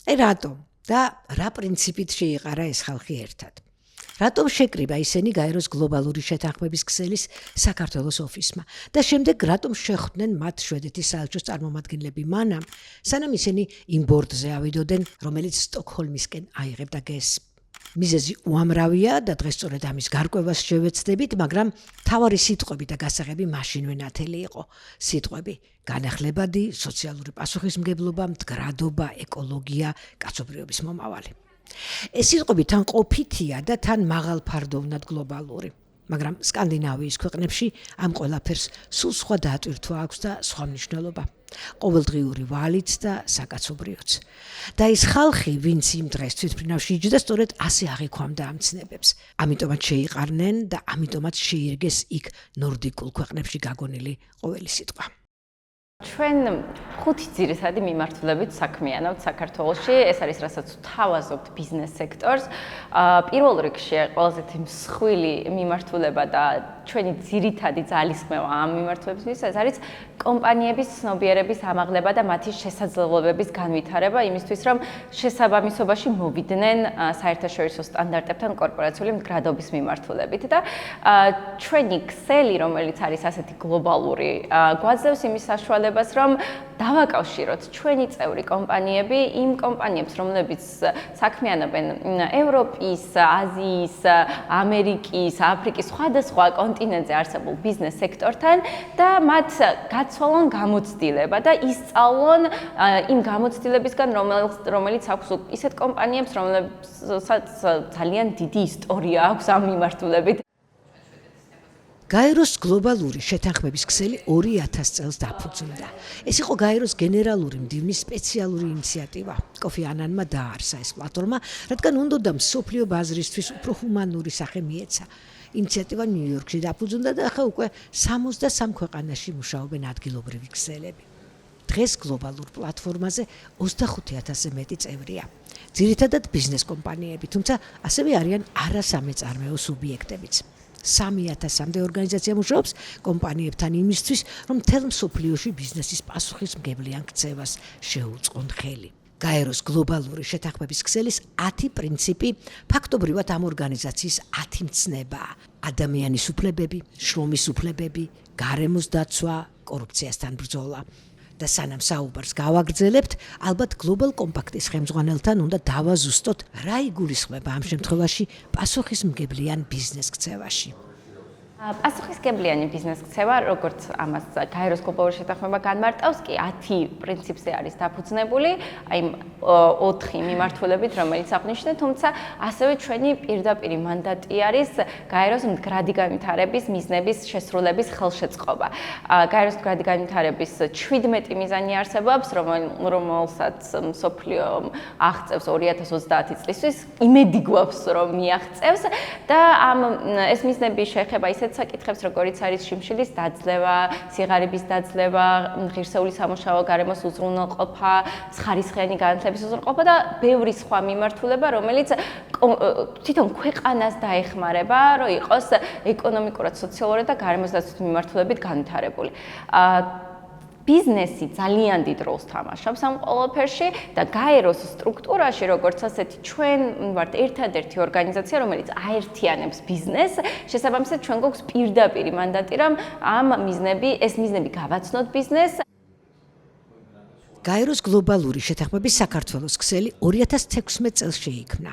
რატომ და რა პრინციპით შეიყარა ეს ხალხი ერთად? რატომ შეკრიბა ისინი გაეროს გლობალური შეთანხმების ქსელის საქართველოს ოფისმა და შემდეგ რატომ შეხვდნენ მათ შვედეთის საელჩოს წარმომადგენლები მანამ, სანამ ისინი იმ ბორდზე ავიდოდნენ, რომელიც სტოკჰოლმისკენ აიღებდა გეზს? მიზეზი უამრავია და დღეს სწორედ ამის გარკვევას შევეცდებით, მაგრამ თავარი სიტყვები და გასაღები მაშინვე ნათელი იყო. სიტყვები: განახლებადი, სოციალური პასუხისმგებლობა, მდგრადობა, ეკოლოგია, კაცობრიობის მომავალი. ეს სიტყვები თან ყოფითია და თან მაღალფარდოვნად გლობალური. მაგრამ სკანდინავიის ქვეყნებში ამ ყველაფერს სულ სხვა დატვირთვა აქვს და სხვა მნიშვნელობა. ყოველდღიური ვალიც და საკაცობრიოც. და ის ხალხი, ვინც იმ დღეს თვითმფრინავში იჯდა, სწორედ ასე აღიქვამდა ამ ცნებებს. ამიტომაც შეიყარნენ და ამიტომაც შეირგეს იქ ნორდიკულ ქვეყნებში გაგონილი ყოველი სიტყვა. ჩვენ ხუთი ძირითადი მიმართულებით საქმიანობთ საქართველოში. ეს არის რასაც ვთავაზობთ ბიზნეს სექტორს. პირველ რიგში ყველაზე მსხვილი მიმართულება და ჩვენი ძირითადი ძალისხმევა ამ მიმართულებისთვის ეს არის კომპანიების ცნობიერების ამაღლება და მათი შესაძლებლობების განვითარება იმისთვის, რომ შესაბამისობაში მოვიდნენ საერთაშორისო სტანდარტებთან კორპორაციული მდგრადობის მიმართულებით და ჩვენი ქსელი, რომელიც არის ასეთი გლობალური, გვაძლევს იმის საშუალებას, რომ დავაკავშიროთ ჩვენი წევრი კომპანიები იმ კომპანიებს, რომლებიც საქმიანობენ ევროპის, აზიის, ამერიკის, აფრიკის სხვადასხვა კონტინენტზე არსებულ ბიზნეს სექტორთან და მათ გაცვალონ გამოცდილება და ისწავლონ იმ გამოცდილებისგან, რომელიც აქვს ისეთ კომპანიებს, რომლებსაც ძალიან დიდი ისტორია აქვს ამ მიმართულებით. გაეროს გლობალური შეთანხმების ქსელი 2000 წელს დაფუძნდა. ეს იყო გაეროს გენერალური მდივნის სპეციალური ინიციატივა. კოფი ანანმა დააარსა ეს პლატფორმა, რადგან უნდოდა მსოფლიო ბაზრისთვის უფრო ჰუმანური სახე მიეცა. ინიციატივა ნიუ-იორკში დაფუძნდა და ახლა უკვე 63 ქვეყანაში მუშაობენ ადგილობრივი ქსელები. დღეს გლობალურ პლატფორმაზე 25000-ზე მეტი წევრია. ძირითადად ბიზნეს კომპანიები, თუმცა ასევე არიან არასამეწარმეო სუბიექტებიც. 3000-მდე ორგანიზაცია მუშაობს კომპანიებთან იმისთვის, რომ მთელ მსოფლიოში ბიზნესის პასუხისმგებლიან ქცევას შეუწყონ ხელი. გაეროს გლობალური შეთანხმების ქსელის 10 პრინციპი ფაქტობრივად ამ ორგანიზაციის 10 მცნებაა: ადამიანის უფლებები, შრომის უფლებები, გარემოს დაცვა, კორუფციასთან ბრძოლა. და სანამ საუბარს გავაგრძელებთ, ალბათ გლობალ კომპაქტის ხელმძღვანელთან უნდა დავაზუსტოთ, რა იგულისხმება ამ შემთხვევაში პასუხისმგებლიან ბიზნეს ქცევაში. პასუხისმგებლიანი ბიზნეს ქცევა, როგორც ამას გაეროს გლობალური შეთანხმება განმარტავს, კი 10 პრინციპზე არის დაფუძნებული, აი 4 მიმართულებით, რომელიც აღნიშნე, თუმცა ასევე ჩვენი პირდაპირი მანდატი არის გაეროს მდგრადი განვითარების მიზნების შესრულების ხელშეწყობა. გაეროს მდგრადი განვითარების 17 მიზანი არსებობს, რომელსაც მსოფლიო აღწევს 2030 წლისთვის, იმედი გვაქვს, რომ მიაღწევს და ეს მიზნები შეეხება ისეთ საკითხებს, როგორიც არის შიმშილის დაძლევა, სიღარიბის დაძლევა, ღირსეული სამუშაო გარემოს უზრუნველყოფა, ხარისხიანი განათლების უზრუნველყოფა და ბევრი სხვა მიმართულება, რომელიც თვითონ ქვეყანას დაეხმარება, რომ იყოს ეკონომიკურად, სოციალურად და გარემოს დაცვის მიმართულებით განვითარებული. ბიზნესი ძალიან დიდ როლს თამაშობს ამ ყველაფერში და გაეროს სტრუქტურაში, როგორც ასეთი, ჩვენ ვართ ერთადერთი ორგანიზაცია, რომელიც აერთიანებს ბიზნესს. შესაბამისად, ჩვენ გვაქვს პირდაპირი მანდატი, რომ ეს მიზნები გავაცნოთ ბიზნესს. გაეროს გლობალური შეთანხმების საქართველოს ქსელი 2016 წელს შეიქმნა.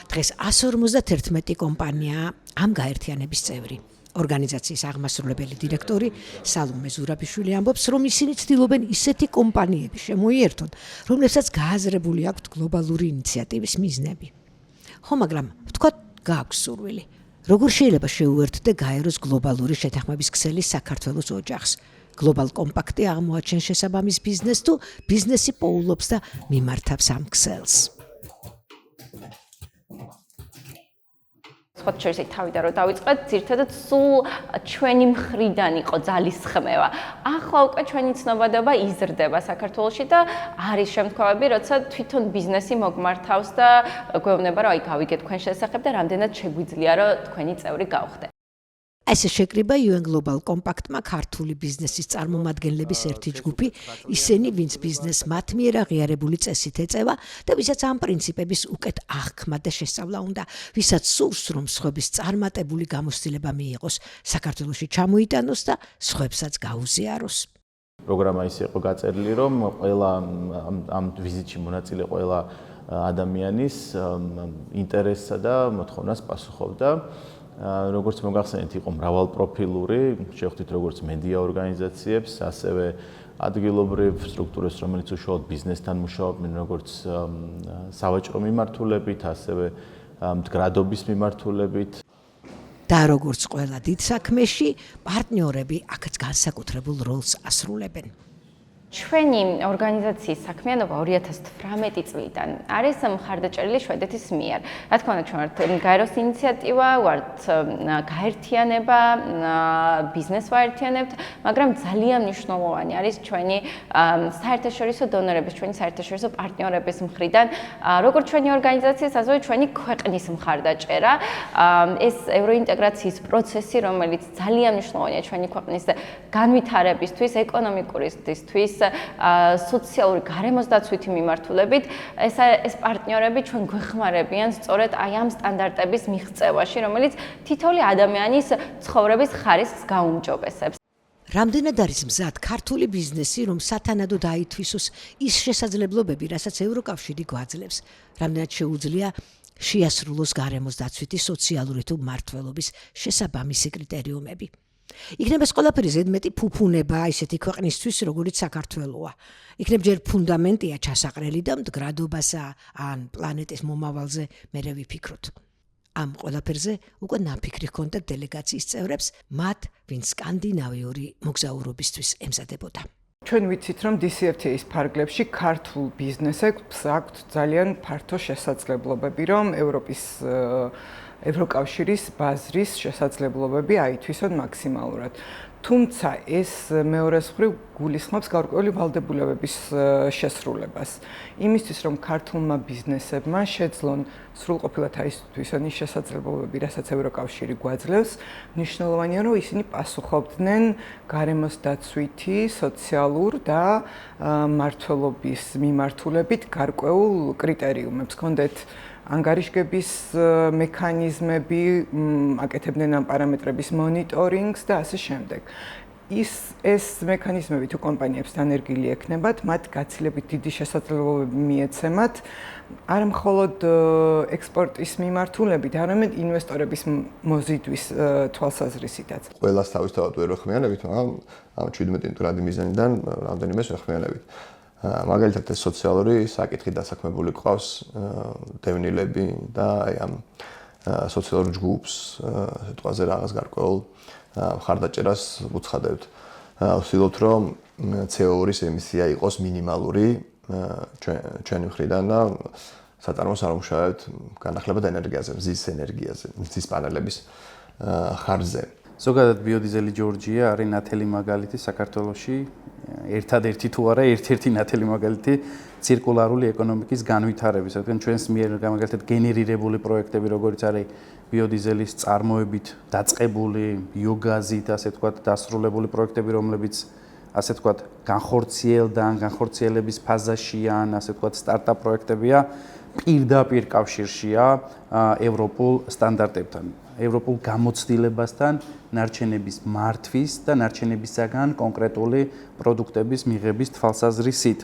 დღეს 151 კომპანიაა ამ გაერთიანების წევრი. ორგანიზაციის აღმასრულებელი დირექტორი სალომე ზურაბიშვილი ამბობს, რომ ისინი ცდილობენ ისეთი კომპანიები შემოიერთონ, რომლებსაც გააზრებული აქვთ გლობალური ინიციატივის მიზნები. ხო, მაგრამ ვთქვათ, გააქვს სურვილი. როგორ შეიძლება შეუერთდე გაეროს გლობალური შეთანხმების ქსელის საქართველოს ოჯახს? გლობალ კომპაქტი აღმოაჩენს შესაბამის ბიზნესს თუ ბიზნესი პოულობს და მიმართავს ამ ქსელს? სხვა შორის თავიდან რომ დავიწყეთ, ძირითადად სულ ჩვენი მხრიდან იყო ძალისხმევა. ახლა უკვე ჩვენი ცნობადობა იზრდება საქართველოში და არის შემთხვევები, როცა თვითონ ბიზნესი მოგმართავს და გვეუბნება, რომ აი გავიგეთ თქვენ შესახებ და რამდენად შეგვიძლია, რომ თქვენი წევრი გავხდეთ. ეს შეკრიბა UN Global Compact-მა ქართული ბიზნესის წარმომადგენლების ერთი ჯგუფი, ისინი, ვინც ბიზნესს მათ მიერ აღიარებული წესით ეწევა და ვისაც ამ პრინციპების უკეთ აღქმა და შესწავლა უნდა, ვისაც სურს, რომ სხვების წარმატებული გამოცდილება მიიღოს, საქართველოში ჩამოიტანოს და სხვებსაც გაუზიაროს. პროგრამა ის იყო გაწერილი, რომ ყველა ამ ვიზიტში მონაწილე ყველა ადამიანის ინტერესსა და მოთხოვნას პასუხობდა. როგორც მოგახსენეთ, იყო მრავალპროფილური, შევხვდით როგორც მედია ორგანიზაციებს, ასევე ადგილობრივ სტრუქტურებს, რომელიც უშუალოდ ბიზნესთან მუშაობენ, როგორც სავაჭრო მიმართულებით, ასევე მდგრადობის მიმართულებით. და როგორც ყველა დიდ საქმეში, პარტნიორები აქაც განსაკუთრებულ როლს ასრულებენ. ჩვენი ორგანიზაციის საქმიანობა 2018 წლიდან არის მხარდაჭერილი შვედეთის მიერ. რა თქმა უნდა, ჩვენ ვართ გაეროს ინიციატივა, ვართ გაერთიანება, ბიზნესს ვაერთიანებთ, მაგრამ ძალიან მნიშვნელოვანი არის ჩვენი საერთაშორისო დონორების, ჩვენი საერთაშორისო პარტნიორების მხრიდან, როგორც ჩვენი ორგანიზაციის, ასევე ჩვენი ქვეყნის მხარდაჭერა. ეს ევროინტეგრაციის პროცესი, რომელიც ძალიან მნიშვნელოვანია ჩვენი ქვეყნის განვითარებისთვის, ეკონომიკურისთვის, სოციალური გარემოსდაცვითი მიმართულებით, ეს პარტნიორები ჩვენ გვეხმარებიან სწორედ აი ამ სტანდარტების მიღწევაში, რომელიც თითოეული ადამიანის ცხოვრების ხარისხს გაუმჯობესებს. რამდენად არის მზად ქართული ბიზნესი, რომ სათანადო დაითვისოს ის შესაძლებლობები, რასაც ევროკავშირი გვაძლევს, რამდენად შეუძლია შეასრულოს გარემოსდაცვითი, სოციალური თუ მმართველობის შესაბამისი კრიტერიუმები. იქნება ეს ყველაფერი ზედმეტი ფუფუნება ისეთი ქვეყნისთვის, როგორიც საქართველოა. იქნებ ჯერ ფუნდამენტია ჩასაყრელი და მდგრადობასა ან პლანეტის მომავალზე მერე ვიფიქროთ. ამ ყველაფერზე უკვე ნაფიქრი ჰქონდა დელეგაციის წევრებს, მათ, ვინც სკანდინავიური მოგზაურობისთვის ემზადებოდა. ჩვენ ვიცით, რომ DCFTA-ის ფარგლებში ქართულ ბიზნესებს აქვთ ძალიან ფართო შესაძლებლობები, რომ ევროკავშირის ბაზრის შესაძლებლობები აითვისონ მაქსიმალურად. თუმცა ეს მეორეს მხრივ გულისხმობს გარკვეული ვალდებულებების შესრულებას. იმისთვის, რომ ქართულმა ბიზნესებმა შეძლონ სრულყოფილად აითვისონ ის შესაძლებლობები, რასაც ევროკავშირი გვაძლევს, მნიშვნელოვანია, რომ ისინი პასუხობდნენ გარემოსდაცვითი, სოციალურ და მმართველობის მიმართულებით გარკვეულ კრიტერიუმებს. გქონდეთ ანგარიშგების მექანიზმები, აკეთებდნენ ამ პარამეტრების მონიტორინგს და ასე შემდეგ. ეს მექანიზმები თუ კომპანიებს დანერგილი ექნებათ, მათ გაცილებით დიდი შესაძლებლობები მიეცემათ, არა მხოლოდ ექსპორტის მიმართულებით, არამედ ინვესტორების მოზიდვის თვალსაზრისითაც. ყველას თავისთავად ვერ ვეხმიანებით, მაგრამ ამ 17 მდგრადი მიზანიდან რამდენიმეს ვეხმიანებით. მაგალითად ეს სოციალური საკითხი დასაქმებული ყავს დევნილები და აი ამ სოციალურ ჯგუფს სიტყვაზე რაღაც გარკვეულ მხარდაჭერას ვუცხადებთ. ვცდილობთ რომ CO2-ის ემისია იყოს მინიმალური ჩვენი მხრიდან და საწარმოს არ ვმუშავებთ განახლებად ენერგიაზე, მზის ენერგიაზე, მზის პანელების ხარჯზე. ზოგადად ბიოდიზელი ჯორჯია არის ნათელი მაგალითი საქართველოში, ერთადერთი თუ არა, ერთ-ერთი ნათელი მაგალითი ცირკულარული ეკონომიკის განვითარების, რადგან ჩვენს მიერ მაგალითად გენერირებული პროექტები, როგორც არის ბიოდიზელის წარმოებით დაწყებული, ბიოგაზით, ასე ვთქვათ, დასრულებული პროექტები, რომლებიც ასე ვთქვათ, განხორციელდან, განხორციელების ფაზაშია, ასე ვთქვათ, სტარტაპ პროექტებია, პირდაპირ კავშირშია ევროპულ სტანდარტებთან. ევროპულ გამოცდილებასთან ნარჩენების მართვის და ნარჩენებისაგან კონკრეტული პროდუქტების მიღების თვალსაზრისით.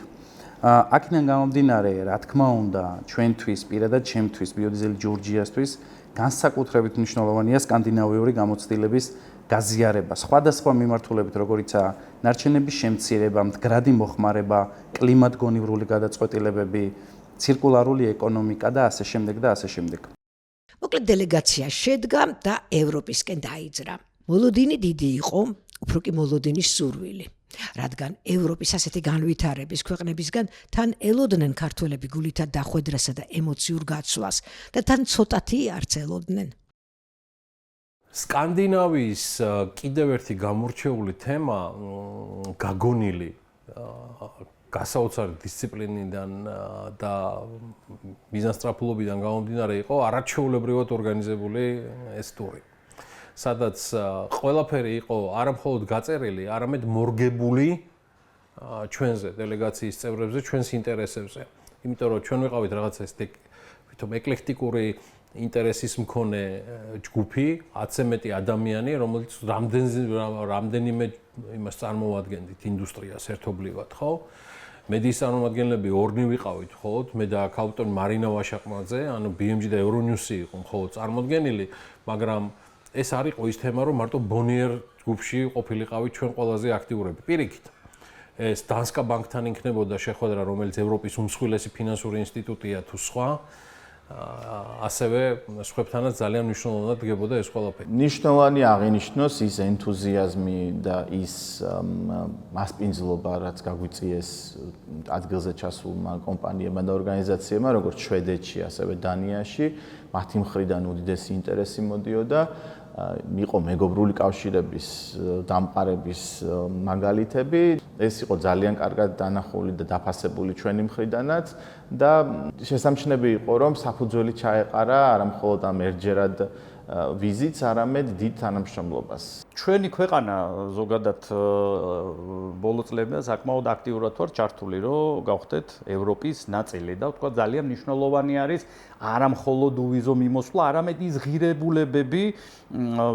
აქედან გამომდინარე, რა თქმა უნდა, ჩვენთვის, პირადად ჩემთვის, ბიოდიზელი ჯორჯიასთვის განსაკუთრებით მნიშვნელოვანია სკანდინავიური გამოცდილების გაზიარება. სხვადასხვა მიმართულებით, როგორიცაა ნარჩენების შემცირება, მდგრადი მოხმარება, კლიმატგონივრული გადაწყვეტილებები, ცირკულარული ეკონომიკა და ასე შემდეგ და ასე შემდეგ. მოკლედ დელეგაცია შედგა და ევროპისკენ დაიძრა. მოლოდინი დიდი იყო, უფრო კი მოლოდინის სურვილი. რადგან ევროპის ასეთი განვითარების ქვეყნებისგან თან ელოდნენ ქართველები გულითად დახვედრასა და ემოციურ გაცვლას და თან ცოტათი არც ელოდნენ. სკანდინავიის კიდევ ერთი გამორჩეული თემა გაგონილი გასაოცარი დისციპლინიდან და მიზანსტრაფულობიდან გამომდინარე იყო არაჩვეულებრივად ორგანიზებული ეს ტური. სადაც ყველაფერი იყო არამხოლოდ გაწერილი, არამედ მორგებული ჩვენზე, დელეგაციის წევრებზე, ჩვენს ინტერესებზე. იმიტომ რომ ჩვენ ვიყავით რაღაცა ეს თვითონ ეკლექტიკური ინტერესის მქონე ჯგუფი, 10-ზე მეტი ადამიანი, რომელიც რამდენიმე იმას წარმოადგენდით ინდუსტრიას ერთობლივად, ხო? მედიის წარმომადგენლები ორნი ვიყავით, ხოლოდ მე და ქალბატონი მარინა ვაშაყმაძე, ანუ BMG და Euronews-ი იყო მხოლოდ წარმოდგენილი, მაგრამ ეს არ იყო ის თემა, რომ მარტო Bonnier ჯგუფში ყოფილიყავით ჩვენ ყველაზე აქტიურები. პირიქით, ეს Danske Bank-თან იქნებოდა შეხვედრა, რომელიც ევროპის უმსხვილესი ფინანსური ინსტიტუტია თუ სხვა. ასევე სხვებთანაც ძალიან მნიშვნელოვნად დგებოდა ეს ყველაფერი. ნიშნავანი აღინიშნოს ის ენთუზიაზმი და ის მასპინძლობა, რაც გაგვიწიეს ადგილზე ჩასულმა კომპანიებმა და ორგანიზაციებმა, როგორც შვედეთში, ასევე დანიაში, მათი მხრიდან უდიდესი ინტერესი მოდიოდა. იყო მეგობრული კავშირების დამყარების მაგალითები. ეს იყო ძალიან კარგად დანახული და დაფასებული ჩვენი მხრიდანაც და შესამჩნევი იყო, რომ საფუძველი ჩაეყარა არა მხოლოდ ამ ერთჯერად ვიზიტს, არამედ დიდ თანამშრომლობას. ჩვენი ქვეყანა ზოგადად ბოლო წლებიდან საკმაოდ აქტიურად ვარ ჩართული, რომ გავხდეთ ევროპის ნაწილი და ვთქვა ძალიან მნიშვნელოვანი არის არა მხოლოდ უვიზო მიმოსვლა, არამედ ის ღირებულებები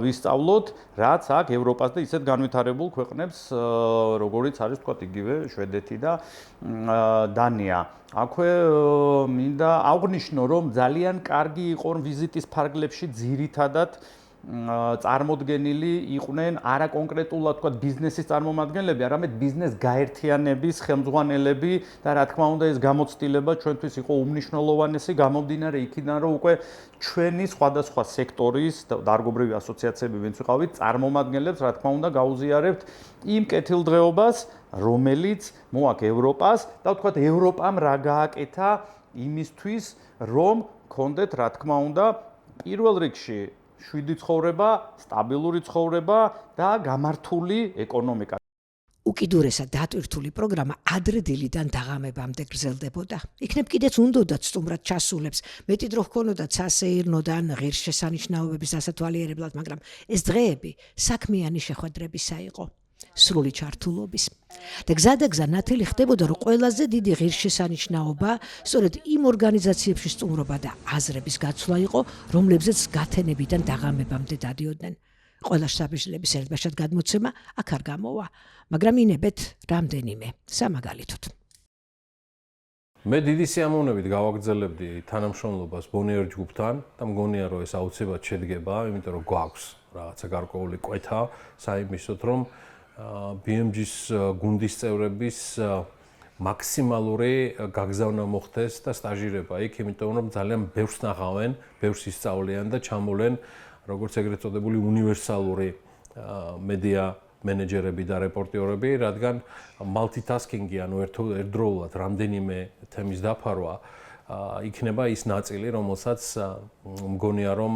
ვისწავლოთ, რაც აქ ევროპას და ისეთ განვითარებულ ქვეყნებს, როგორიც არის ვთქვა იგივე შვედეთი და დანია. აქვე მინდა აღვნიშნო, რომ ძალიან კარგი იყო ვიზიტის ფარგლებში ძირითადად წარმოდგენილი იყვნენ არა კონკრეტულად თქვა ბიზნესის წარმომადგენლები, არამედ ბიზნეს გაერთიანების ხელმძღვანელები და რა თქმა უნდა ეს გამოცდილება ჩვენთვის იყო უმნიშვნელოვანესი გამომდინარე იქიდან, რომ უკვე ჩვენი სხვადასხვა სექტორის დარგობრივი ასოციაციები ვინც ვიყავით, წარმომადგენლებს რა თქმა უნდა გაუზიარებთ იმ კეთილდღეობას, რომელიც მოაქვს ევროპას და თქვა ევროპამ რა გააკეთა იმისთვის, რომ გქონდეთ რა თქმა უნდა პირველ რიგში შვიდი ცხოვრება, სტაბილური ცხოვრება და გამართული ეკონომიკა. უკიდურესად დატვირთული პროგრამა ადრე დილიდან დაღამებამდე გრძელდებოდა. იქნებ კიდეც უნდოდათ სტუმრად ჩასულებს, მეტი დრო ჰქონოდათ სასეირნო და ღირსშესანიშნაობების დასათვალიერებლად, მაგრამ ეს დღეები საქმიანი შეხვედრებისა იყო. სრული ჩართულობის. და გზადაგზა ნათელი ხდებოდა, რომ ყველაზე დიდი ღირსშესანიშნაობა სწორედ იმ ორგანიზაციებში სტუმრობა და აზრების გაცვლა იყო, რომლებზეც გათენებიდან დაღამებამდე დადიოდნენ. ყველა შთაბეჭდილების ერთბაშად გადმოცემა აქ არ გამოვა, მაგრამ ინებეთ რამდენიმე სამაგალითოდ. მე დიდი სიამოვნებით გავაგრძელებდი თანამშრომლობას Bonnier ჯგუფთან და მგონია, რომ ეს აუცილებლად შედგება, იმიტომ რომ გვაქვს რაღაცა გარკვეული კვეთა საიმისოდ, რომ BMG-ის გუნდის წევრების მაქსიმალური გაგზავნა მოხდეს და სტაჟირება იქ, იმიტომ რომ ძალიან ბევრს ნახავენ, ბევრს ისწავლიან და ჩამოლენ როგორც ეგრეთ წოდებული უნივერსალური მედია მენეჯერები და რეპორტიორები, რადგან multitasking-ი, ანუ ერთდროულად რამდენიმე თემის დაფარვა იქნება ის ნაწილი, რომელსაც მგონია, რომ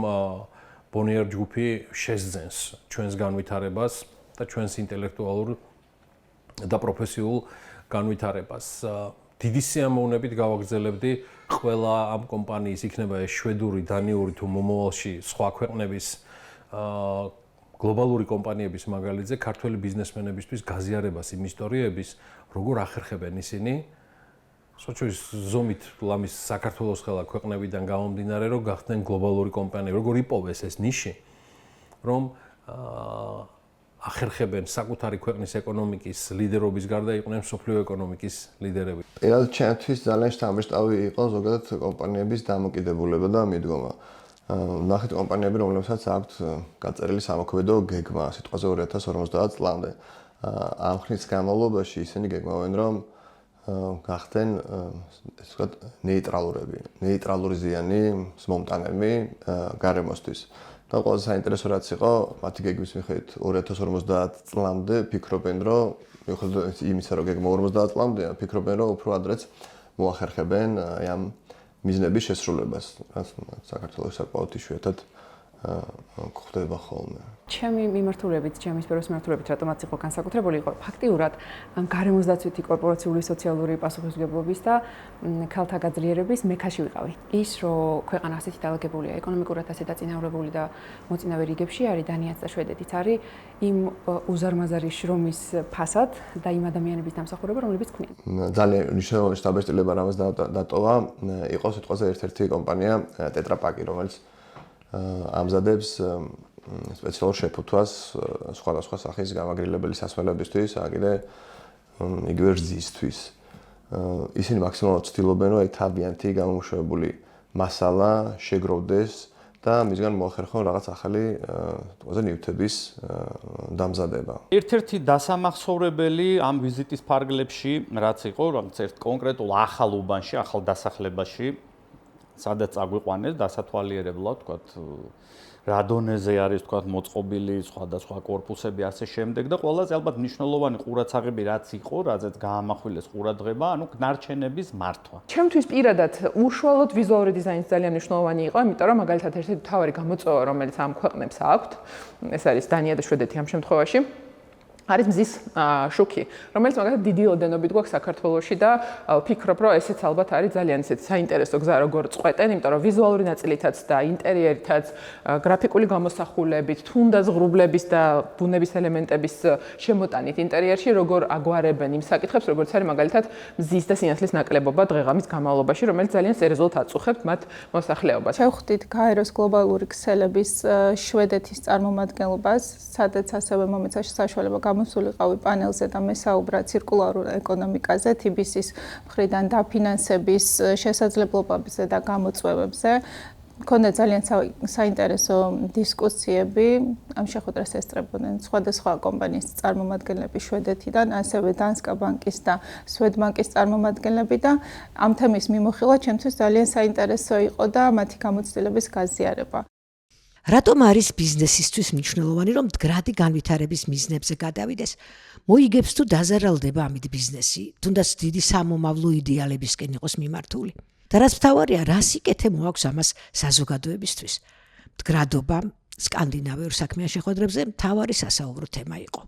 Bonnier ჯგუფი შესძენს ჩვენს განვითარებას და ჩვენს ინტელექტუალურ და პროფესიულ განვითარებას. დიდი სიამოვნებით გავაგრძელებდი ყველა ამ კომპანიის, იქნება ეს შვედური, დანიური თუ მომავალში სხვა ქვეყნების გლობალური კომპანიების მაგალითზე ქართველი ბიზნესმენებისთვის გაზიარებას იმ ისტორიების, როგორ ახერხებენ ისინი სოჭუის ზომით ლამის საქართველოს ხელა ქვეყნებიდან გამომდინარე, რომ გახდნენ გლობალური კომპანიები, როგორ იპოვეს ეს ნიში, რომ ახერხებენ საკუთარი ქვეყნის ეკონომიკის ლიდერობის გარდა იყვნენ მსოფლიო ეკონომიკის ლიდერები. პირველად ჩემთვის ძალიან შთამბეჭდავი იყო ზოგადად კომპანიების დამოკიდებულება და მიდგომა. ნახეთ კომპანიები, რომლებსაც აქვთ გაწერილი სამოქმედო გეგმა სიტყვაზე 2050 წლამდე. ამ ხნის განმავლობაში ისინი გეგმავენ, რომ გახდნენ ესე ვთქვათ ნეიტრალურები, ნეიტრალური ზიანი მომტანები გარემოსთვის. და ყველაზე საინტერესო რაც იყო, მათი გეგმის მიხედვით 2050 წლამდე ფიქრობენ, რომ მიუხედავად იმისა, რომ გეგმა 50 წლამდეა, ფიქრობენ, რომ უფრო ადრეც მოახერხებენ ამ მიზნების შესრულებას, რაც საქართველოს საკმაოდ იშვიათად გვხვდება ხოლმე. ჩემი მიმართულებით, ჩემი სფეროს მიმართულებით, რატომაც იყო განსაკუთრებული, იყო ფაქტიურად გარემოსდაცვითი კორპორაციული სოციალური პასუხისმგებლობის და ქალთა გაძლიერების მექაში ვიყავი. ის, რომ ქვეყანა ასეთი დალაგებულია, ეკონომიკურად ასე დაწინაურებული და მოწინავე რიგებში არის დანიაც და შვედეთიც არის იმ უზარმაზარი შრომის ფასად და იმ ადამიანების დამსახურება, რომლებიც ქმნიან. ძალიან მნიშვნელოვანი დაბეჭდილება რამაც დატოვა, იყო სიტყვაზე ერთ-ერთი კომპანია ტეტრაპაკი, რომელიც ამზადებს სპეციალურ შეფუთვას სხვადასხვა სახის გამაგრილებელი სასმელებისთვის, კიდე იგივე რძისთვის. ისინი მაქსიმალურად ცდილობენ, რომ თავიანთი გამომშვებული მასალა შეგროვდეს და მისგან მოახერხონ რაღაც ახალი თვალზე ნივთების დამზადება. ერთ-ერთი დასამახსოვრებელი ამ ვიზიტის ფარგლებში რაც იყო, რაღაც ერთ კონკრეტულ ახალ უბანში, ახალ დასახლებაში, სადაც აგვიყვანეს დასათვალიერებლად, თქვათ, რა დონეზე არის, თქვათ, მოწყობილი სხვადასხვა корпуსები ასე შემდეგ და ყველაზე ალბათ მნიშვნელოვანი ყურაცაღები რაც იყო, რაზეც გაამახვილეს ყურადღება, ანუ ნარჩენების მართვა. ჩემთვის პირადად უშუალოდ ვიზუალური დიზაინის ძალიან მნიშვნელოვანი იყო, იმიტომ რომ მაგალითად ერთი მთავარი გამოწვევა, რომელიც ამ ქვეყნებს აქვთ, ეს არის დანია და შვედეთი ამ შემთხვევაში, არის მზის შუქი, რომელიც მაგალითად დიდი ოდენობით გვაქვს საქართველოში და ვფიქრობ, რომ ესეც ალბათ არის ძალიან ისეთი საინტერესო გზა, როგორ წყვეტენ, იმიტომ რომ ვიზუალური ნაწილითაც და ინტერიერითაც, გრაფიკული გამოსახულებით, თუნდაც ღრუბლების და ბუნების ელემენტების შემოტანით ინტერიერში, როგორ აგვარებენ იმ საკითხებს, როგორც არის მაგალითად მზის და სინათლის ნაკლებობა დღე-ღამის განმავლობაში, რომელიც ძალიან სერიოზულად აწუხებთ მათ მოსახლეობას. შევხვდით გაეროს გლობალური ქსელების შვედეთის წარმომადგენლობას, სადაც ასევე მომეცა საშუალება გამოსულიყავი პანელზე და მესაუბრა ცირკულარულ ეკონომიკაზე, TBC-ის მხრიდან დაფინანსების შესაძლებლობებზე და გამოწვევებზე. მქონდა ძალიან საინტერესო დისკუსიები, ამ შეხვედრას ესწრებოდნენ სხვადასხვა კომპანიის წარმომადგენლები შვედეთიდან, ასევე დანსკა ბანკის და სვედბანკის წარმომადგენლები და ამ თემის მიმოხილვა ჩემთვის ძალიან საინტერესო იყო და მათი გამოცდილების გაზიარება. რატომ არის ბიზნესისთვის მნიშვნელოვანი, რომ მდგრადი განვითარების მიზნებზე გადავიდეს, მოიგებს თუ დაზარალდება ამით ბიზნესი, თუნდაც დიდი სამომავლო იდეალებისკენ იყოს მიმართული. და რაც მთავარია, რა სიკეთე მოაქვს ამას საზოგადოებისთვის. მდგრადობა სკანდინავიურ საქმიან შეხვედრებზე მთავარი სასაუბრო თემა იყო.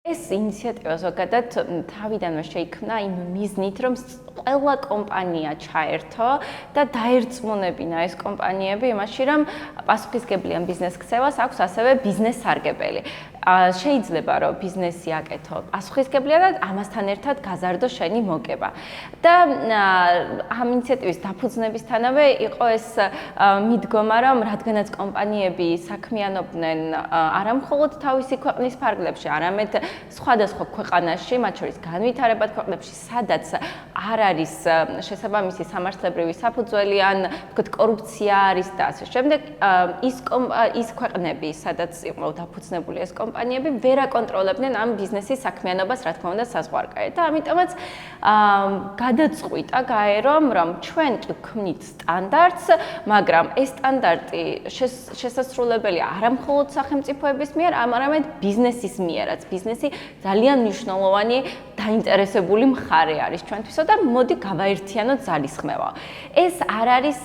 ეს ინიციატივა ზოგადად თავიდანვე შეიქმნა იმ მიზნით, რომ ყველა კომპანია ჩაერთო და დაერწმუნებინა ეს კომპანიები იმაში, რომ პასუხისგებლიან ბიზნეს ქცევას აქვს ასევე ბიზნეს სარგებელი. შეიძლება რომ ბიზნესი აკეთო პასუხისგებლია და ამასთან ერთად გაზარდო შენი მოგება. და ამ ინიციატივის დაფუძნებისთანავე იყო ეს მიდგომა, რომ რადგანაც კომპანიები საქმიანობდნენ არამხოლოდ თავისი ქვეყნის ფარგლებში, არამედ სხვადასხვა ქვეყანაში, მათ შორის განვითარებად ქვეყნებში, სადაც არ არის შესაბამისი სამართლებრივი საფუძველი ან ვთქვათ კორუფცია არის და ასე შემდეგ, ის ქვეყნები, სადაც იყო დაფუძნებული ეს კომპანიები, ვერ აკონტროლებდნენ ამ ბიზნესის საქმიანობას, რა თქმა უნდა, საზღვარგარეთ. და ამიტომაც გადაწყვიტა გაერომ, რომ ჩვენ კი ვქმნით სტანდარტს, მაგრამ ეს სტანდარტი შესაძლებელია არამხოლოდ სახელმწიფოების მიერ, არამედ ბიზნესის მიერაც. ბიზნესი ძალიან მნიშვნელოვანი დაინტერესებული მხარე არის ჩვენთვისო და მოდი გავაერთიანოთ ძალისხმევა. ეს არ არის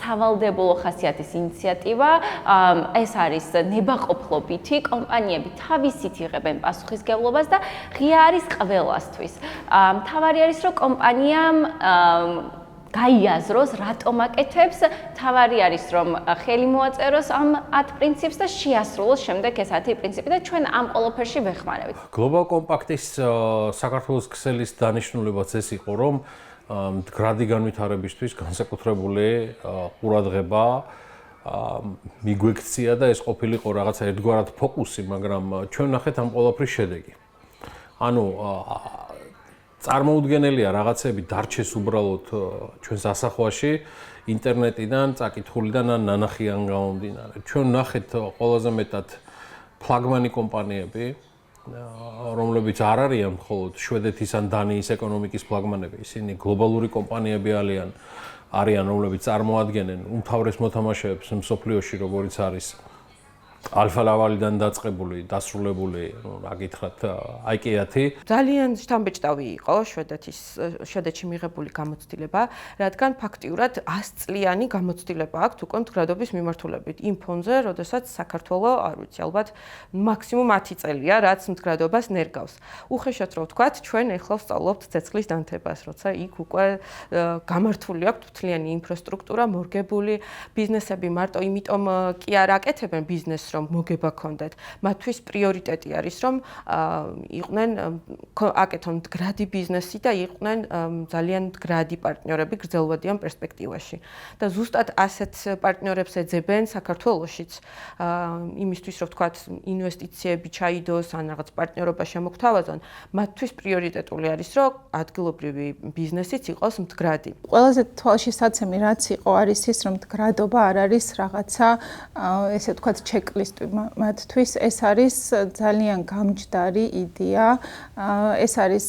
სავალდებულო ხასიათის ინიციატივა, ეს არის ნებაყოფლობითი, კომპანიები თავისით იღებენ პასუხისგებლობას და ღია არის ყველასთვის. მთავარი არის, რომ კომპანიამ გაიაზროს, რატომ აკეთებს, მთავარი არის, რომ ხელი მოაწეროს ამ 10 პრინციპს და შეასრულოს შემდეგ ეს 10 პრინციპი და ჩვენ ამ ყველაფერში ვეხმარებით. გლობალ კომპაქტის საქართველოს ქსელის დანიშნულებაც ეს იყო, რომ მდგრადი განვითარებისთვის განსაკუთრებული ყურადღება მიგვექცია და ეს ყოფილიყო რაღაცა ერთგვარად ფოკუსი, მაგრამ ჩვენ ნახეთ ამ ყველაფრის შედეგი. ანუ წარმოუდგენელია რაღაცები დარჩეს უბრალოდ ჩვენს ასახვაში ინტერნეტიდან, წაკითხულიდან ან ნანახიან გამომდინარე. ჩვენ ნახეთ ყველაზე მეტად ფლაგმანი კომპანიები, რომლებიც არ არიან მხოლოდ შვედეთის ან დანიის ეკონომიკის ფლაგმანები, ისინი გლობალური კომპანიები არიან, რომლებიც წარმოადგენენ უმთავრეს მოთამაშეებს მსოფლიოში, როგორიც არის ალფა-ლავალიდან დაწყებული, დასრულებული, რა გითხრათ, IKEA-თი. ძალიან შთამბეჭდავი იყო შვედეთში მიღებული გამოცდილება, რადგან ფაქტიურად 100 წლიანი გამოცდილება აქვს უკვე მდგრადობის მიმართულებით იმ ფონზე, როდესაც საქართველოს, არ ვიცი, ალბათ მაქსიმუმ 10 წელია, რაც მდგრადობას ნერგავს. უხეშად რო ვთქვათ, ჩვენ ეხლა ვსწავლობთ ცეცხლის დანთებას, როცა იქ უკვე გამართული აქვს მთლიანი ინფრასტრუქტურა, მორგებული ბიზნესები მარტო იმიტომ კი არ აკეთებენ ბიზნესს, რომ მოგება ქონდეთ. მათთვის პრიორიტეტი არის, რომ იყვნენ აკეთონ მდგრადი ბიზნესი და იყვნენ ძალიან მდგრადი პარტნიორები გრძელვადიან პერსპექტივაში. და ზუსტად ასეთ პარტნიორებს ეძებენ საქართველოშიც იმისთვის, რომ ვთქვათ, ინვესტიციები ჩაიდოს, ან რაღაც პარტნიორობა შემოგთავაზონ, მათთვის პრიორიტეტული არის, რომ ადგილობრივი ბიზნესიც იყოს მდგრადი. ყველაზე თვალშისაცემი რაც იყო არის ის, რომ მდგრადობა არ არის რაღაცა ესე ვთქვათ ჩეკლისტი მათთვის, ეს არის ძალიან გამჯდარი იდეა, ეს არის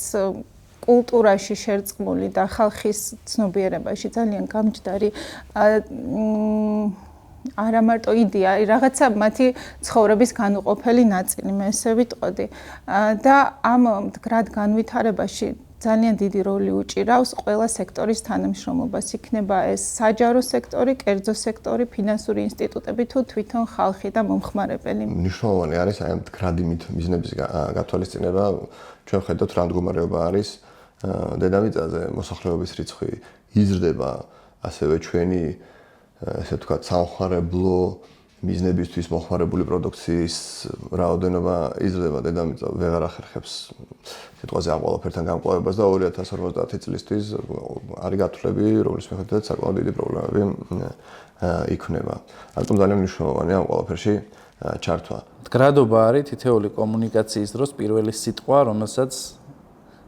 კულტურაში შერწყმული და ხალხის ცნობიერებაში ძალიან გამჯდარი არა მარტო იდეა, რაღაცა მათი ცხოვრების განუყოფელი ნაწილი, მე ესე ვიტყოდი. და ამ მდგრად განვითარებაში ძალიან დიდი როლი უჭირავს ყველა სექტორის თანამშრომლობას. იქნება ეს საჯარო სექტორი, კერძო სექტორი, ფინანსური ინსტიტუტები თუ თვითონ ხალხი და მომხმარებელი. მნიშვნელოვანი არის აი ამ მდგრადი მიზნების გათვალისწინება. ჩვენ ხედავთ რა მდგომარეობა არის დედამიწაზე, მოსახლეობის რიცხვი იზრდება, ასევე ჩვენი ესე ვთქვათ სამხმარებლო მიზნებისთვის მოხმარებული პროდუქციის რაოდენობა იზრდება, დედამიწა ვეღარ ახერხებს სიტყვაზე ამ ყველაფერთან გამკლავებას და 2050 წლისთვის არის გათვლები, რომლის მიხედვითაც საკმაოდ დიდი პრობლემები იქნება. ამიტომ ძალიან მნიშვნელოვანია ამ ყველაფერში ჩართვა. მდგრადობა არის თითეული კომუნიკაციის დროს პირველი სიტყვა, რომელსაც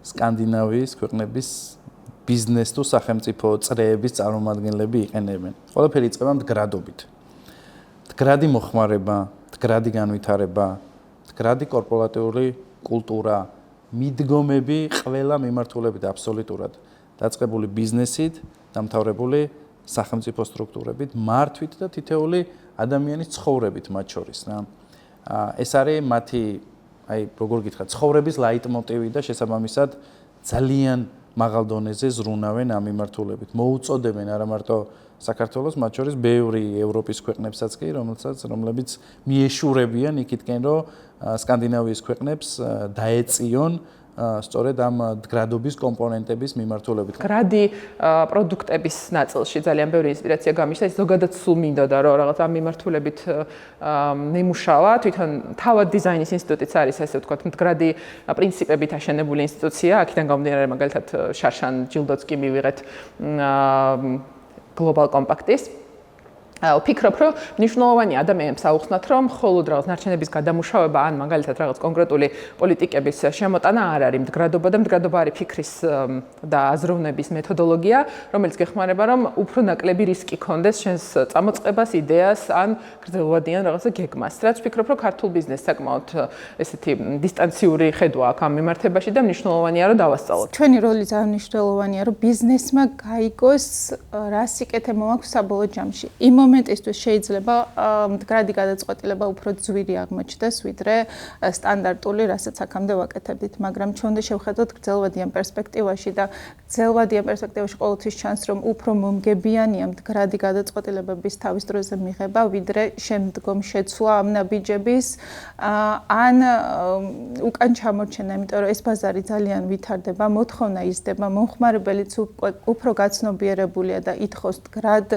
სკანდინავიის ქვეყნების ბიზნეს თუ სახელმწიფო წრეების წარმომადგენლები იყენებენ. ყველაფერი იწყება მდგრადობით. მდგრადი მოხმარება, მდგრადი განვითარება, მდგრადი კორპორატიული კულტურა, მიდგომები ყველა მიმართულებით აბსოლუტურად დაწყებული ბიზნესით, დამთავრებული სახელმწიფო სტრუქტურებით, მართვით და თითეული ადამიანის ცხოვრებით მათ შორის რა. ეს არის მათი, აი როგორ გითხრათ, ცხოვრების ლაიტმოტივი და შესაბამისად ძალიან მაღალ დონეზე ზრუნავენ ამ მიმართულებით. მოუწოდებენ არა მარტო საქართველოს, მათ შორის ბევრი ევროპის ქვეყნებსაც კი, რომლებიც მიეშურებიან იქითკენ, რომ სკანდინავიის ქვეყნებს დაეწიონ სწორედ ამ მდგრადობის კომპონენტების მიმართულებით. მდგრადი პროდუქტების ნაწილში ძალიან ბევრი ინსპირაცია გამიშთა, ის ზოგადად სულ მინდოდა, რომ რაღაც ამ მიმართულებით მემუშავა, თვითონ თავად დიზაინის ინსტიტუტიც არის, ასე ვთქვათ, მდგრადი პრინციპებით აშენებული ინსტიტუცია, აქედან გამომდინარე, მაგალითად, შარშან ჯილდოც კი მივიღეთ Global Compact-ის. ვფიქრობ, რომ მნიშვნელოვანია ადამიანებს აუხსნათ, რომ მხოლოდ რაღაც ნარჩენების გადამუშავება ან მაგალითად რაღაც კონკრეტული პოლიტიკების შემოტანა არ არის მდგრადობა და მდგრადობა არის ფიქრის და აზროვნების მეთოდოლოგია, რომელიც გეხმარება, რომ უფრო ნაკლები რისკი კონდეს შენს წამოწყებას, იდეას ან გრძელვადიან რაღაცა გეგმას. რაც ვფიქრობ, რომ ქართულ ბიზნესს საკმაოდ ესეთი დისტანციური ხედვა აქვს ამ მიმართებაში და მნიშვნელოვანია, რომ დავასწავლოთ. ჩვენი როლი ძალიან მნიშვნელოვანია, რომ ბიზნესმა გაიგოს, რა სიკეთე მოაქვს საბოლოო ჯამში. მომენტისთვის შეიძლება მდგრადი გადაწყვეტილება უფრო ძვირი აღმოჩნდეს, ვიდრე სტანდარტული, რასაც აქამდე ვაკეთებდით, მაგრამ ჩვენ უნდა შევხედოთ გრძელვადიან პერსპექტივაში და გრძელვადიან პერსპექტივაში ყოველთვის ჩანს, რომ უფრო მომგებიანია მდგრადი გადაწყვეტილებების თავის დროზე მიღება, ვიდრე შემდგომ შეცვლა ამ ნაბიჯების ან უკან ჩამორჩენა, იმიტომ რომ ეს ბაზარი ძალიან ვითარდება, მოთხოვნა იზრდება, მომხმარებელიც უფრო გაცნობიერებულია და ითხოვს მდგრად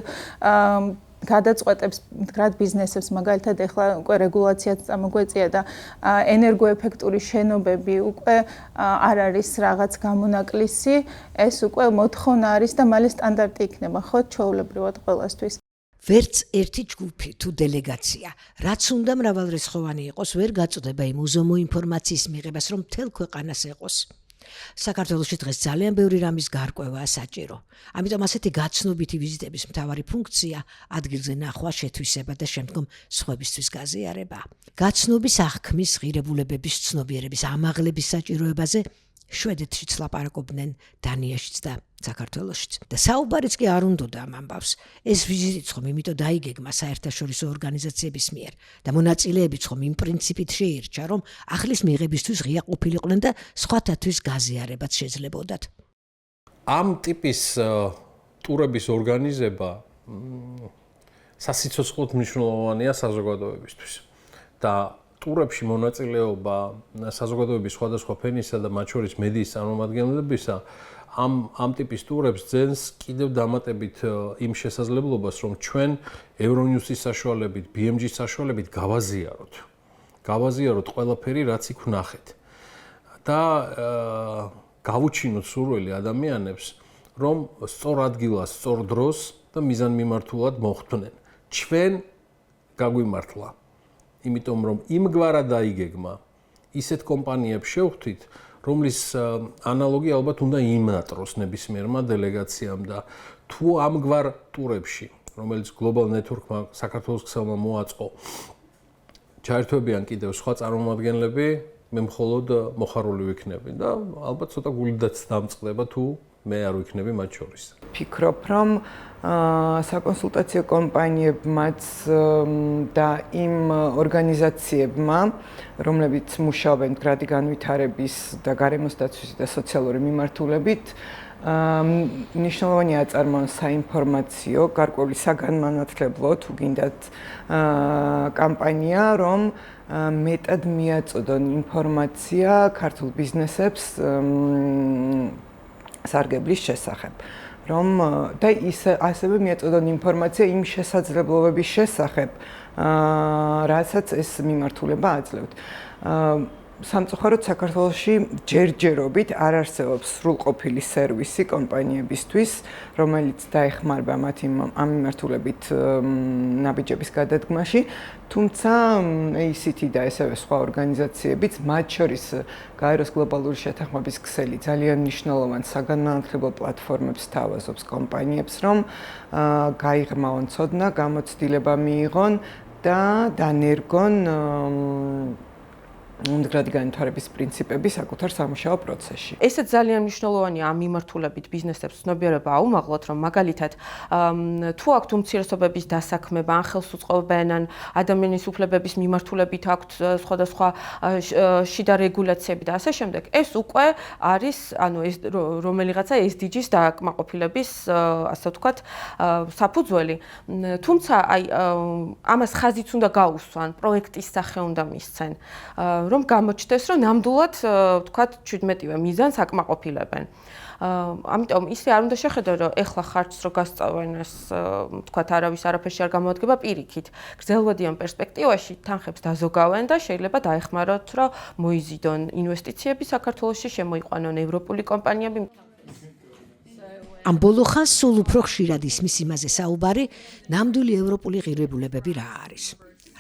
გადაწყვეტებს მდგრად ბიზნესებს, მაგალითად ეხლა უკვე რეგულაციაც წამოგვეწია და ენერგოეფექტური შენობები უკვე არ არის რაღაც გამონაკლისი, ეს უკვე მოთხოვნა არის და მალე სტანდარტი იქნება, ხო, ჩვეულებრივად ყველასთვის. ვერც ერთი ჯგუფი თუ დელეგაცია, რაც უნდა მრავალრიცხოვანი იყოს, ვერ გაწოდება იმ უზომო ინფორმაციის მიღებას, რომ მთელ ქვეყანას ეყოს. საქართველოში დღეს ძალიან ბევრი რამის გარკვევაა საჭირო. ამიტომ ასეთი გაცნობითი ვიზიტების მთავარი ფუნქცია ადგილზე ნახვა, შეთვისება და შემდგომ სხვებისთვის გაზიარება. გაცნობის აღქმის, ღირებულებების, ცნობიერების ამაღლების საჭიროებაზე შვედეთშიც ლაპარაკობდნენ, დანიაშიც და საქართველოშიც. და საუბარიც კი არ უნდოდა ამ ამბავს. ეს ვიზიტიც ხომ იმიტომ დაიგეგმა საერთაშორისო ორგანიზაციების მიერ და მონაწილეებიც ხომ იმ პრინციპით შეირჩა, რომ ახლის მიღებისთვის ღია ყოფილიყვნენ და სხვათათვის გაზიარებაც შეძლებოდათ. ამ ტიპის ტურების ორგანიზება სასიცოცხლოდ მნიშვნელოვანია საზოგადოებისთვის. და ტურებში მონაწილეობა საზოგადოების სხვადასხვა ფენისა და მათ შორის მედიის წარმომადგენლებისა ამ ტიპის ტურებს ძენს კიდევ დამატებით იმ შესაძლებლობას, რომ ჩვენ Euronews-ის საშუალებით, BMG-ის საშუალებით გავაზიაროთ ყველაფერი, რაც იქ ვნახეთ. და გავუჩინოთ სურვილი ადამიანებს, რომ სწორ ადგილას, სწორ დროს და მიზანმიმართულად მოხვდნენ. ჩვენ გაგვიმართლა. იმიტომ რომ იმგვარად დაიგეგმა, ისეთ კომპანიებს შევხვდით, რომლის ანალოგი ალბათ უნდა იმნატროს ნებისმიერმა დელეგაციამ და თუ ამგვარ ტურებში, რომელიც Global Network-მა საქართველოს ქსელმა მოაწყო, ჩაერთვებიან კიდევ სხვა წარმომადგენლები, მე მხოლოდ მოხარული ვიქნები და ალბათ ცოტა გულიდაც დამწყდება თუ მე არ ვიქნები მათ შორის. ფიქრობ, რომ საკონსულტაციო კომპანიებმაც და იმ ორგანიზაციებმა, რომლებიც მუშაობენ მდგრადი განვითარების და გარემოს დაცვის და სოციალური მიმართულებით, მნიშვნელოვანია აწარმოონ საინფორმაციო, გარკვეული საგანმანათლებლო თუ გინდათ კამპანია, რომ მეტად მიაწოდონ ინფორმაცია ქართულ ბიზნესებს სარგებლის შესახებ. რომ და ასევე მიაწოდონ ინფორმაცია იმ შესაძლებლობების შესახებ, რასაც ეს მიმართულება აძლევთ. სამწუხაროდ საქართველოში ჯერჯერობით არ არსებობს სრულყოფილი სერვისი კომპანიებისთვის, რომელიც დაეხმარება მათ ამ მიმართულებით ნაბიჯების გადადგმაში, თუმცა ACT და ასევე სხვა ორგანიზაციებიც, მათ შორის გაეროს გლობალური შეთანხმების ქსელი ძალიან მნიშვნელოვან საგანმანათლებლო პლატფორმებს თავაზობს კომპანიებს, რომ გაიღრმავონ ცოდნა, გამოცდილება მიიღონ და დანერგონ მდგრადი განვითარების პრინციპები საკუთარ სამუშაო პროცესში. ესეც ძალიან მნიშვნელოვანია ამ მიმართულებით ბიზნესებს ცნობიერება აუმაღლოთ, რომ მაგალითად თუ აქვთ უმცირესობების დასაქმება, ან ხელს უწყობენ, ან ადამიანის უფლებების მიმართულებით აქვთ სხვადასხვა შიდა რეგულაციები და ასე შემდეგ, ეს უკვე არის, ანუ ეს რომელიღაცა SDG-ს დააკმაყოფილების, ასე ვთქვათ, საფუძველი. თუმცა აი ამას ხაზიც უნდა გაუსვან, პროექტის სახე უნდა მისცენ. რომ გამოჩნდეს, რომ ნამდვილად, ვთქვათ, 17-ვე მიზანს აკმაყოფილებენ. ამიტომ ისე არ უნდა შეხედო, რომ ეხლა ხარჯს რო გასწავენ ეს, ვთქვათ, არავის არაფერში არ გამოადგება პირიქით. გრძელვადიან პერსპექტივაში თანხებს დაზოგავენ და შეიძლება დაეხმაროთ, რომ მოიზიდონ ინვესტიციები საქართველოში, შემოიყვანონ ევროპული კომპანიები. ამ ბოლო ხანს სულ უფრო ხშირად ისმის იმაზე საუბარი, ნამდვილი ევროპული ღირებულებები რა არის.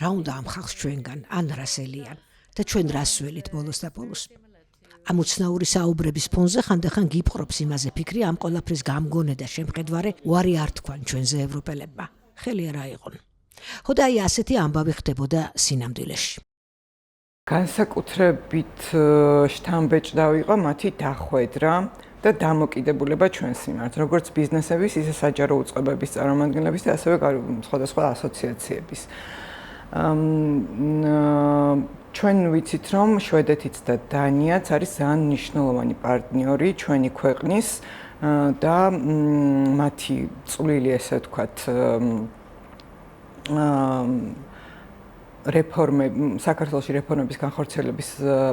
რა უნდა ამ ხალხს ჩვენგან, ან რასელიან და ჩვენ რას ველით ბოლოს და ბოლოს. ამ უცნაური საუბრების ფონზე ხანდახან გიპყრობს იმაზე ფიქრი, ამ ყველაფრის გამგონე და შემხედვარე უარი არ თქვან ჩვენზე ევროპელებმა. ხელი არ აიღონ. ხო და აი ასეთი ამბავი ხდებოდა სინამდვილეში. განსაკუთრებით შთამბეჭდავი იყო მათი დახვედრა და დამოკიდებულება ჩვენს მიმართ, როგორც ბიზნესების, ისე საჯარო უწყებების წარმომადგენლების და ასევე სხვადასხვა ასოციაციების. ჩვენ ვიცით, რომ შვედეთიც და დანიაც არის ძალიან მნიშვნელოვანი პარტნიორი ჩვენი ქვეყნის და მათი წვლილი, ესე ვთქვათ, საქართველოში რეფორმების განხორციელების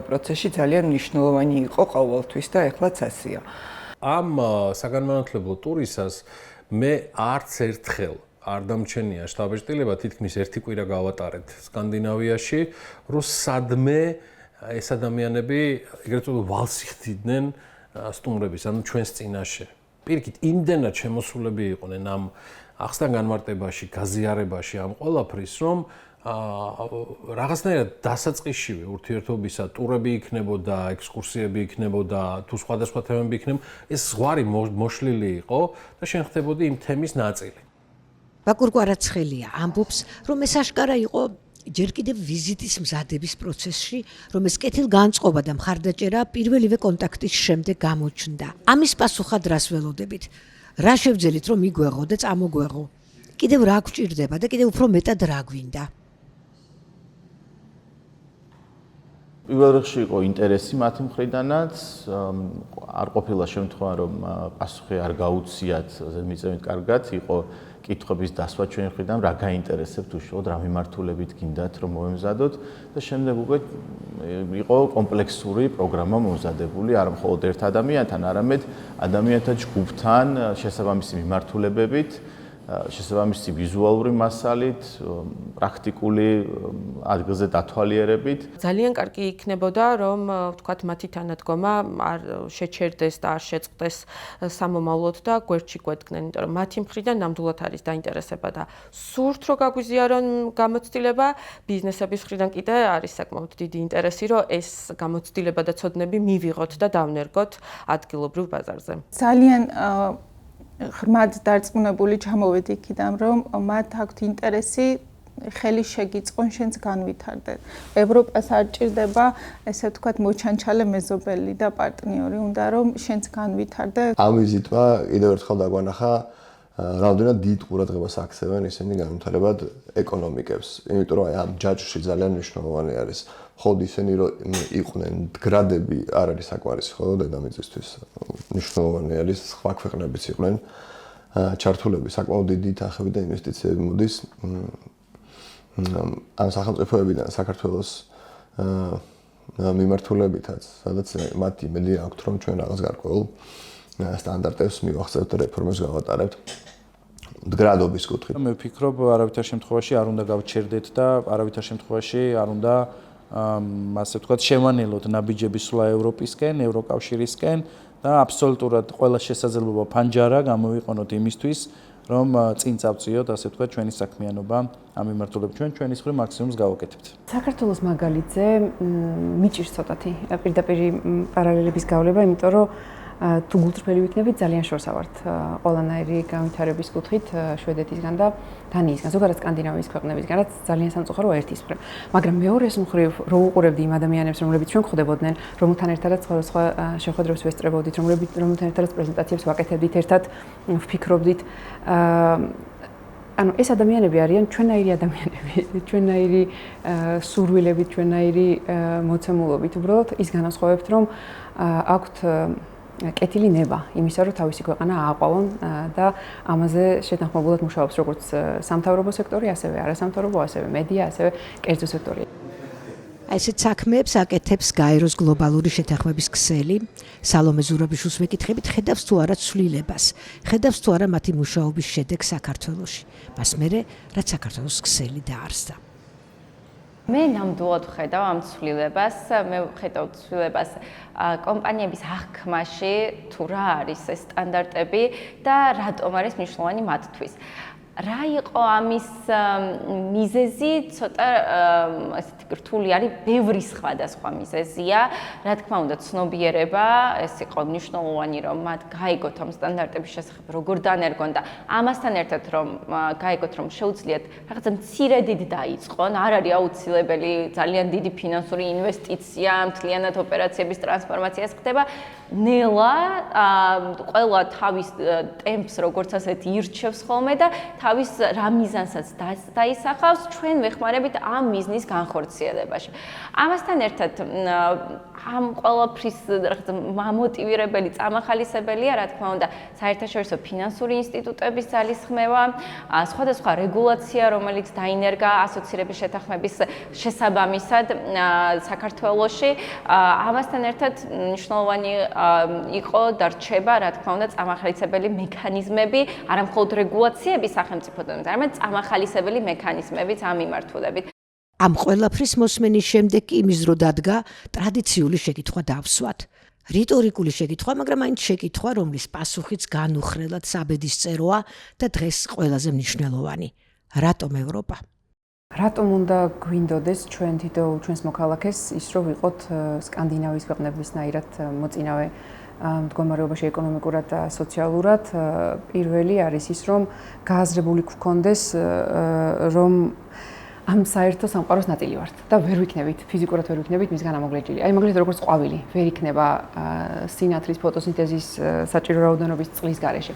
პროცესში ძალიან მნიშვნელოვანი იყო ყოველთვის და ეხლაც ასეა. ამ საგანმანათლებლო ტურისას მე არც ერთხელ არ დამჩენია შტაბ-ჭრილება, თითქმის ერთი კვირა გავატარეთ სკანდინავიაში, რომ სადმე ეს ადამიანები ეგრეთ წოდებული ვალს იხდიდნენ სტუმრების, ანუ ჩვენს წინაშე. პირიქით, იმდენად შემოსულები იყვნენ ამ ახსნა განმარტებაში, გაზიარებაში ამ ყველაფრის, რომ რაღაცნაირად დასაწყისშივე ურთიერთობისა ტურები იქნებოდა, ექსკურსიები იქნებოდა, თუ სხვადასხვა თემები იქნებოდა, ეს ზღვარი მოშლილი იყო და შენ ხდებოდი იმ თემის ნაწილი. ბაკურ კვარაცხელია ამბობს, რომ ეს აშკარა იყო ჯერ კიდევ ვიზიტის მზადების პროცესში, რომ ეს კეთილგანწყობა და მხარდაჭერა პირველივე კონტაქტის შემდეგ გამოჩნდა. ამის პასუხად რას ველოდებით? რა შევძელით, რომ მიგვეღო და წამოგვეღო? კიდევ რა გვჭირდება და კიდევ უფრო მეტად რა გვინდა? პირველ რიგში იყო ინტერესი მათი მხრიდანაც, არ ყოფილა შემთხვევა, რომ პასუხი არ გაუციათ ზედმიწევნით კარგად, იყო კითხვების დასვა ჩვენი მხრიდან, რა გაინტერესებთ უშუალოდ, რა მიმართულებით გინდათ, რომ მოვემზადოთ და შემდეგ უკვე იყო კომპლექსური პროგრამა მომზადებული, არა მხოლოდ ერთ ადამიანთან, არამედ ადამიანთა ჯგუფთან, შესაბამისი მიმართულებებით, შესაბამისი ვიზუალური მასალით, პრაქტიკული ადგილზე დათვალიერებით. ძალიან კარგი იქნებოდა, რომ ვთქვათ, მათი თანადგომა არ შეჩერდეს და არ შეწყდეს სამომავლოდ და გვერდში გვედგნენ, იმიტომ რომ მათი მხრიდან ნამდვილად არის დაინტერესება და სურთ რომ გაგვიზიარონ გამოცდილება, ბიზნესების მხრიდან კიდე არის საკმაოდ დიდი ინტერესი, რომ ეს გამოცდილება და ცოდნები მივიღოთ და დავნერგოთ ადგილობრივ ბაზარზე. ძალიან ღრმად დარწმუნებული ჩამოვედი იქიდან, რომ მათ აქვთ ინტერესი ხელი შეგიწყონ შენს განვითარდეთ. ევროპას არ ჭირდება, ესე ვთქვათ, მოჩანჩალე მეზობელი და პარტნიორი, უნდა რომ შენს განვითარდე. ამ ვიზიტმა კიდევ ერთხელ დაგვანახა, რამდენად დიდ ყურადღებას აქცევენ ისინი განვითარებად ეკონომიკებს. იმიტომ რომ ამ ჯაჭვში ძალიან მნიშვნელოვანი არის. მხოლოდ ისინი რომ იყვნენ მდგრადები, არ არის საკმარისი, ხო, დედამიწისთვის. მნიშვნელოვანი არის სხვა ქვეყნებიც იყვნენ ჩართულები, საკმაოდ დიდი თანხები და ინვესტიციები მოდის ამ სახელმწიფოებიდან საქართველოს მიმართულებითაც, სადაც მათი იმედი აქვთ, რომ ჩვენ რაღაც გარკვეულ სტანდარტებს მივახცევთ და რეფორმებს გავატარებთ. მდგრადობის კუთხით. მე ვფიქრობ, არავითარ შემთხვევაში არ უნდა გავჩერდეთ და არავითარ შემთხვევაში არ უნდა ასე ვთქვათ, შევანელოთ ნაბიჯები სვლა ევროპისკენ, ევროკავშირისკენ და აბსოლუტურად ყველა შესაძლებლობა ფანჯარა გამოვიყენოთ იმისთვის, რომ წინ წავწიოთ, ასე ვთქვათ, ჩვენი საქმიანობა ამ მიმართულებით ჩვენის მხრივ მაქსიმუმს გავაკეთებთ. საქართველოს მაგალითზე მიჭირს ცოტათი პირდაპირ პარალელების გავლება, იმიტომ რომ თუ გულწრფელი ვიქნებით, ძალიან შორს ავართ ყველანაირი განვითარების კუთხით შვედეთისგან და დანიისგან, ზოგადად სკანდინავიის ქვეყნებისგან, რაც ძალიან სამწუხაროა ერთის მხრივ. მაგრამ მეორეს მხრივ, რო უყურებდი იმ ადამიანებს, რომლებიც ჩვენ გვხვდებოდნენ, რომელთან ერთადაც სხვა შეხვედრებს ვესწრებოდით, რომელთან ერთადაც პრეზენტაციებს ვაკეთებდით, ერთად ვფიქრობდით, ანუ ეს ადამიანები არიან ჩვენაირი ადამიანები, ჩვენაირი სურვილებით, ჩვენაირი მოცემულობით. უბრალოდ ის განასხვავებთ, რომ აქვთ კეთილი ნება იმისა, რომ თავისი ქვეყანა ააყვავონ და ამაზე შეთანხმებულად მუშაობს როგორც სამთავრობო სექტორი, ასევე არასამთავრობო, ასევე მედია, ასევე კერძო სექტორი. ესეთ საქმეებს აკეთებს გაეროს გლობალური შეთანხმების ქსელი. სალომე ზურაბიშვილს ვეკითხებით, ხედავს თუ არა ცვლილებას, ხედავს თუ არა მათი მუშაობის შედეგს საქართველოში. მას მერე, რაც საქართველოს ქსელი დაარსდა. მე ნამდვილად ვხედავ ამ ცვლილებას, მე ვხედავ ცვლილებას კომპანიების აღქმაში, თუ რა არის ეს სტანდარტები და რატომ არის მნიშვნელოვანი მათთვის. რა იყო ამის მიზეზი, ცოტა ესეთი რთული არის, ბევრი სხვადასხვა მიზეზია. რა თქმა უნდა, ცნობიერება, ეს იყო მნიშვნელოვანი, რომ მათ გაიგოთ ამ სტანდარტების შესახებ, როგორ დანერგონ და ამასთან ერთად რომ გაიგოთ, რომ შეუძლიათ რაღაცა მცირედით დაიწყონ, არ არის აუცილებელი ძალიან დიდი ფინანსური ინვესტიცია, მთლიანად ოპერაციების ტრანსფორმაციას ხდება. ნელა ყველა თავის ტემპს როგორც ასეთი ირჩევს ხოლმე და თავის რა მიზანსაც დაისახავს, ჩვენ ვეხმარებით ამ მიზნის განხორციელებაში. ამასთან ერთად ამ ყველაფრის რაღაცა მოტივირებელი, წამახალისებელია, რა თქმა უნდა, საერთაშორისო ფინანსური ინსტიტუტების ძალისხმევა, სხვადასხვა რეგულაცია, რომელიც დაინერგა ასოცირების შეთანხმების შესაბამისად საქართველოში. ამასთან ერთად მნიშვნელოვანი იყო და რჩება, რა თქმა უნდა, წამახალისებელი მექანიზმები, არა მხოლოდ რეგულაციების სახელმწიფოდან, არამედ წამახალისებელი მექანიზმებიც ამ მიმართულებით. ამ ყველაფრის მოსმენის შემდეგ კი იმის დრო დადგა ტრადიციული შეკითხვა დავსვათ. რიტორიკული შეკითხვა, მაგრამ აინც შეკითხვა, რომლის პასუხიც განუხრელად საბედისწეროა და დღეს ყველაზე მნიშვნელოვანი. რატომ ევროპა? რატომ უნდა გვინდოდეს ჩვენ თითოეულ ჩვენს მოქალაქეს ის რომ ვიყოთ სკანდინავიის ქვეყნებისნაირად მოწინავე მდგომარეობაში ეკონომიკურად და სოციალურად. პირველი არის ის რომ გააზრებული გვქონდეს რომ ამ საერთო სამყაროს ნაწილი ვართ და ვერ ვიქნებით, ფიზიკურად ვერ ვიქნებით მისგან ამოგლეჯილი. აი მაგალითად როგორც ყვავილი ვერ იქნება სინათლის ფოტოსინთეზის საჭირო რაოდენობის წყლის გარეშე.